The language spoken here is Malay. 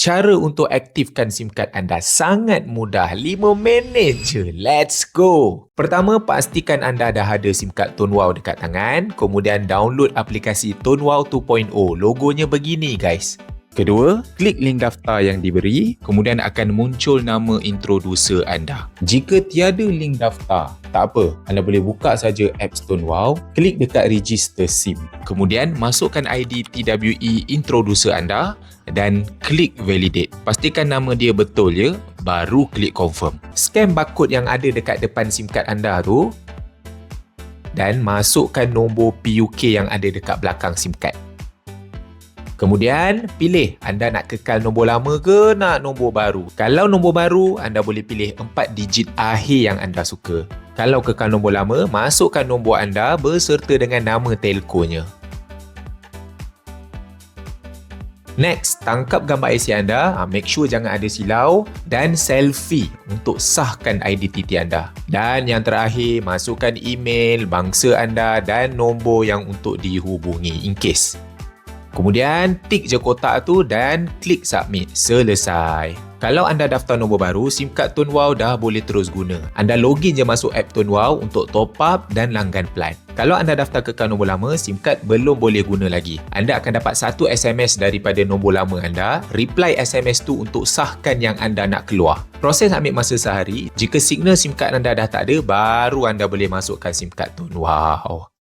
Cara untuk aktifkan SIM card anda sangat mudah. 5 minit je. Let's go! Pertama, pastikan anda dah ada SIM card Tone Wow dekat tangan. Kemudian download aplikasi Tone Wow 2.0. Logonya begini guys. Kedua, klik link daftar yang diberi, kemudian akan muncul nama introducer anda. Jika tiada link daftar, tak apa, anda boleh buka saja apps Tone Wow, klik dekat register SIM. Kemudian masukkan ID TWE introducer anda dan klik validate. Pastikan nama dia betul ya, baru klik confirm. Scan barcode yang ada dekat depan SIM card anda tu dan masukkan nombor PUK yang ada dekat belakang SIM card. Kemudian, pilih anda nak kekal nombor lama ke nak nombor baru. Kalau nombor baru, anda boleh pilih 4 digit akhir yang anda suka. Kalau kekal nombor lama, masukkan nombor anda berserta dengan nama telkonya. Next, tangkap gambar IC anda, make sure jangan ada silau dan selfie untuk sahkan identiti anda. Dan yang terakhir, masukkan email, bangsa anda dan nombor yang untuk dihubungi in case. Kemudian, tik je kotak tu dan klik submit. Selesai. Kalau anda daftar nombor baru, SIM card Tone Wow dah boleh terus guna. Anda login je masuk app Tone Wow untuk top up dan langgan plan. Kalau anda daftar kekal nombor lama, SIM card belum boleh guna lagi. Anda akan dapat 1 SMS daripada nombor lama anda. Reply SMS tu untuk sahkan yang anda nak keluar. Proses ambil masa sehari. Jika signal SIM card anda dah tak ada, baru anda boleh masukkan SIM card Tone Wow.